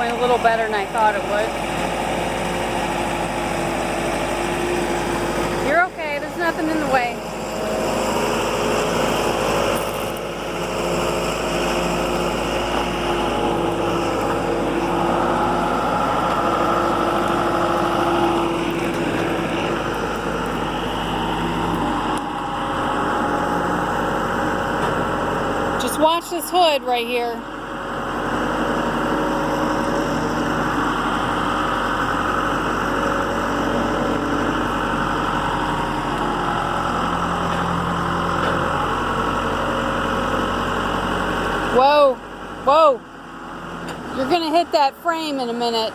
going a little better than I thought it would. You're okay, there's nothing in the way. Just watch this hood right here. Whoa, whoa. You're gonna hit that frame in a minute.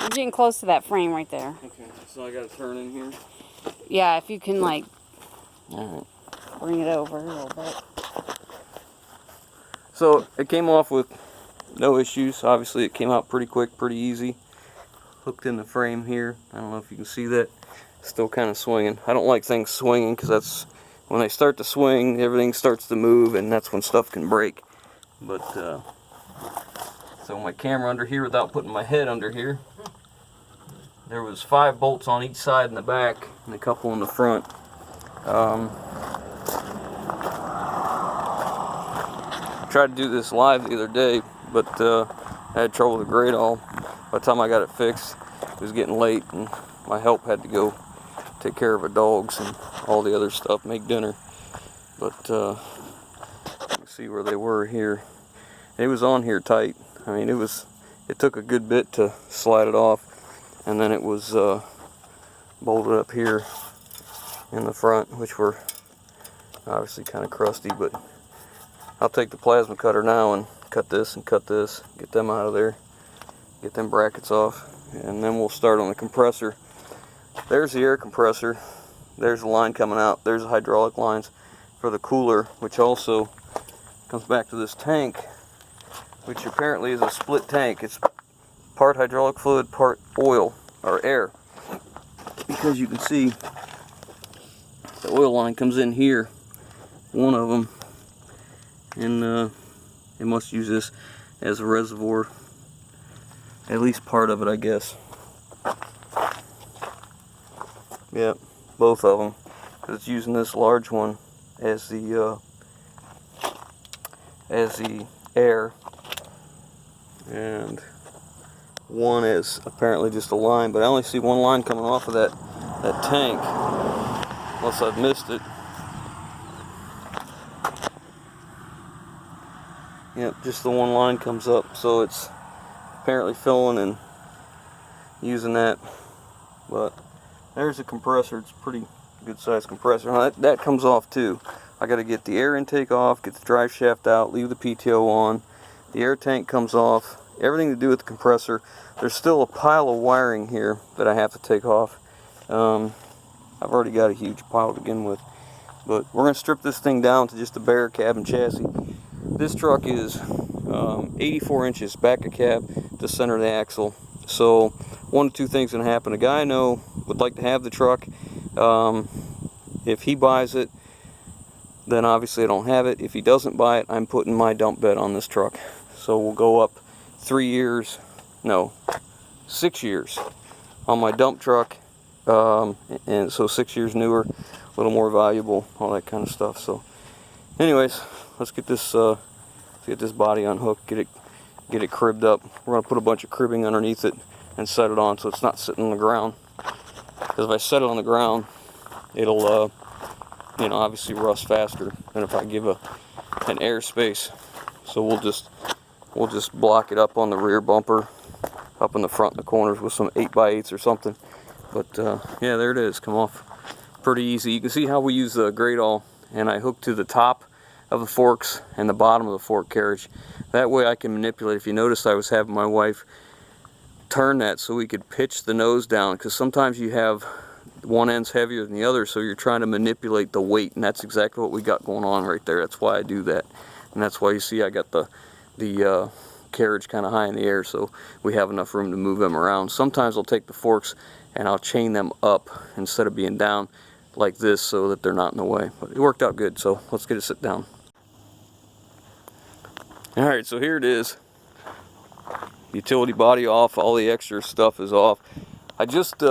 You're getting close to that frame right there. Okay, so I gotta turn in here? Yeah, if you can like Alright. bring it over a little bit. So it came off with no issues. Obviously it came out pretty quick, pretty easy. Hooked in the frame here. I don't know if you can see that. Still kind of swinging. I don't like things swinging because that's when they start to swing, everything starts to move, and that's when stuff can break. But so my camera under here without putting my head under here. There was 5 bolts on each side in the back and a couple in the front. Tried to do this live the other day, but I had trouble with the Gradall. By the time I got it fixed, it was getting late, and my help had to go take care of the dogs and all the other stuff, make dinner. But you can see where they were here. It was on here tight. I mean, it took a good bit to slide it off, and then it was bolted up here in the front, which were obviously kind of crusty. But I'll take the plasma cutter now and cut this, get them out of there, get them brackets off, and then we'll start on the compressor. There's the air compressor. There's the line coming out. There's the hydraulic lines for the cooler, which also comes back to this tank, which apparently is a split tank. It's part hydraulic fluid, part oil or air, because you can see the oil line comes in here, one of them, and they must use this as a reservoir, at least part of it, I guess. Yep, both of them, because it's using this large one as the air, and one is apparently just a line, but I only see one line coming off of that tank, unless I've missed it. Yep, just the one line comes up, so it's apparently filling and using that. But there's a compressor. It's a pretty good sized compressor. Now, that comes off too. I got to get the air intake off, get the drive shaft out, leave the PTO on. The air tank comes off. Everything to do with the compressor. There's still a pile of wiring here that I have to take off. I've already got a huge pile to begin with. But we're going to strip this thing down to just a bare cab and chassis. This truck is 84 inches back of cab to center of the axle. So one of two things going to happen. A guy I know would like to have the truck. If he buys it, then obviously I don't have it. If he doesn't buy it, I'm putting my dump bed on this truck. So we'll go up 6 years on my dump truck. And so 6 years newer, a little more valuable, all that kind of stuff. So anyways, let's get this body unhooked, get it cribbed up. We're gonna put a bunch of cribbing underneath it and set it on so it's not sitting on the ground. Because if I set it on the ground, it'll obviously rust faster than if I give an air space. So we'll just block it up on the rear bumper, up in the front and the corners with some 8x8s or something. But yeah, there it is. Come off pretty easy. You can see how we use the Gradall, and I hook to the top of the forks and the bottom of the fork carriage. That way I can manipulate. If you noticed, I was having my wife turn that so we could pitch the nose down, because sometimes you have one end's heavier than the other, so you're trying to manipulate the weight, and that's exactly what we got going on right there. That's why I do that, and that's why you see I got the carriage kind of high in the air, so we have enough room to move them around. Sometimes I'll take the forks and I'll chain them up instead of being down like this so that they're not in the way. But it worked out good, so let's get it sit down. Alright, so here it is. utility body off, all the extra stuff is off. I just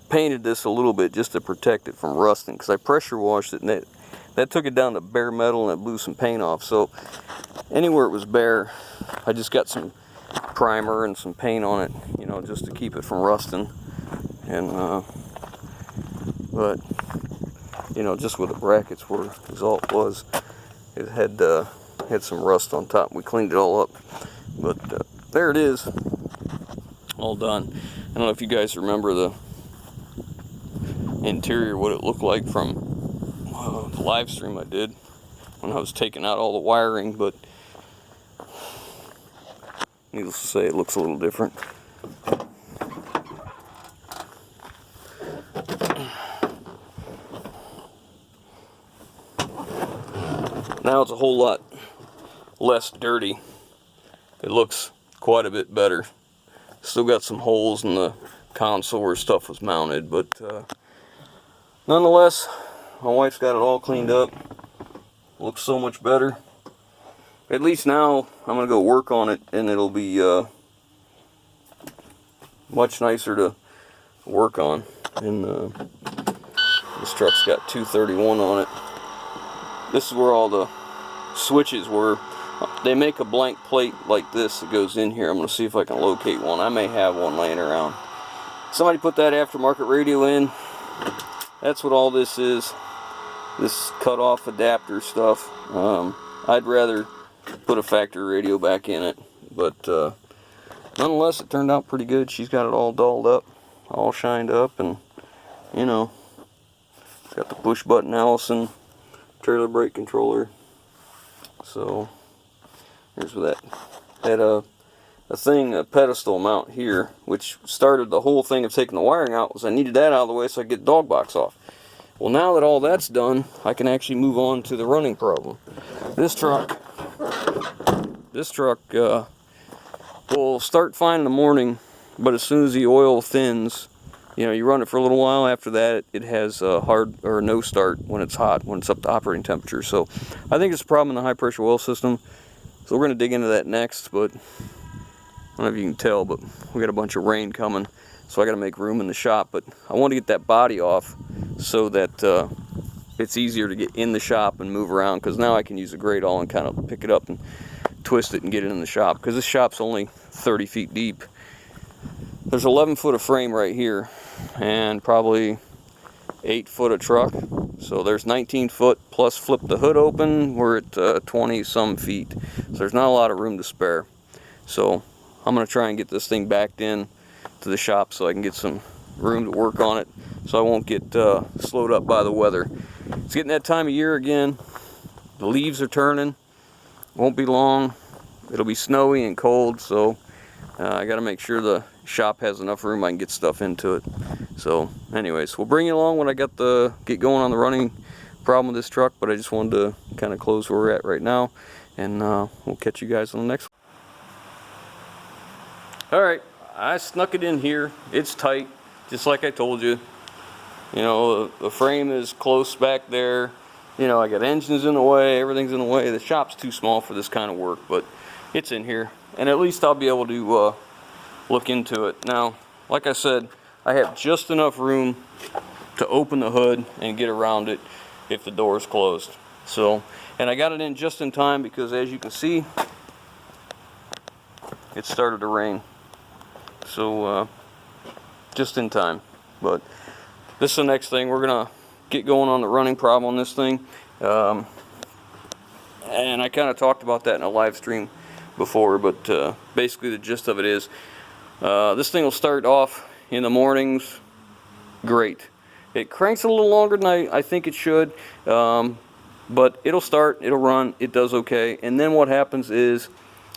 painted this a little bit just to protect it from rusting, because I pressure washed it and that took it down to bare metal and it blew some paint off. So anywhere it was bare, I just got some primer and some paint on it, you know, just to keep it from rusting. And but you know, just where the brackets were is all it was. It had some rust on top. We cleaned it all up, but there it is, all done. I don't know if you guys remember the interior, what it looked like from the live stream I did when I was taking out all the wiring, but needless to say, it looks a little different. Now it's a whole lot less dirty. It looks quite a bit better. Still got some holes in the console where stuff was mounted, but nonetheless, my wife's got it all cleaned up. Looks so much better. At least now I'm gonna go work on it, and it'll be much nicer to work on. And this truck's got 231 on it. This is where all the switches were. They make a blank plate like this that goes in here. I'm going to see if I can locate one. I may have one laying around. Somebody put that aftermarket radio in. That's what all this is. This cut off adapter stuff. I'd rather put a factory radio back in it. But nonetheless, it turned out pretty good. She's got it all dolled up, all shined up, and you know, it's got the push button Allison trailer brake controller. So here's that. Had a pedestal mount here, which started the whole thing of taking the wiring out, was I needed that out of the way so I could get the dog box off. Well, now that all that's done, I can actually move on to the running problem. This truck will start fine in the morning, but as soon as the oil thins, you know, you run it for a little while. After that, it has a hard or no start when it's hot, when it's up to operating temperature. So I think it's a problem in the high pressure oil system. So we're going to dig into that next, but I don't know if you can tell, but we got a bunch of rain coming, so I got to make room in the shop. But I want to get that body off so that it's easier to get in the shop and move around, because now I can use a grate awl and kind of pick it up and twist it and get it in the shop, because this shop's only 30 feet deep. There's 11 foot of frame right here and probably 8 foot of truck, so there's 19 foot plus flip the hood open. We're at 20 some feet, so there's not a lot of room to spare. So I'm going to try and get this thing backed in to the shop so I can get some room to work on it, so I won't get slowed up by the weather. It's getting that time of year again. The leaves are turning. Won't be long. It'll be snowy and cold, so I got to make sure the shop has enough room I can get stuff into it. So anyways, we'll bring you along when I get going on the running problem with this truck, but I just wanted to kind of close where we're at right now, and we'll catch you guys on the next one. Alright, I snuck it in here. It's tight, just like I told you. You know, the frame is close back there. You know, I got engines in the way, everything's in the way. The shop's too small for this kind of work, but it's in here, and at least I'll be able to look into it. Now, like I said, I have just enough room to open the hood and get around it if the door is closed. So, and I got it in just in time, because as you can see, it started to rain. So just in time. But this is the next thing. We're gonna get going on the running problem on this thing, and I kind of talked about that in a live stream before, but basically the gist of it is this thing will start off in the mornings great. It cranks a little longer than I think it should, but it'll start, it'll run, it does okay. And then what happens is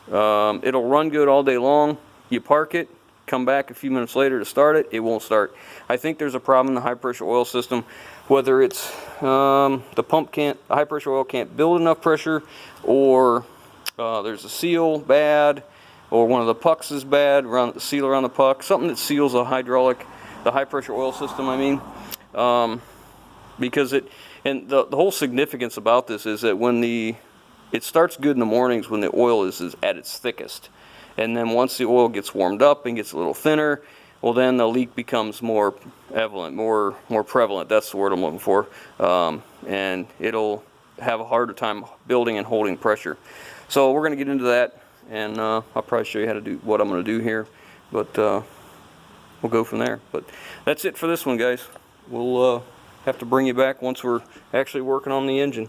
it'll run good all day long. You park it, come back a few minutes later to start it, it won't start. I think there's a problem in the high pressure oil system, whether it's the high pressure oil can't build enough pressure, or there's a seal bad, or one of the pucks is bad, around the seal around the puck, something that seals the high pressure oil system, I mean. Because the whole significance about this is that when it starts good in the mornings when the oil is at its thickest, And then once the oil gets warmed up and gets a little thinner, well, then the leak becomes more prevalent, more prevalent. That's the word I'm looking for. And it'll have a harder time building and holding pressure. So we're going to get into that, and I'll probably show you how to do what I'm going to do here. But we'll go from there. But that's it for this one, guys. We'll have to bring you back once we're actually working on the engine.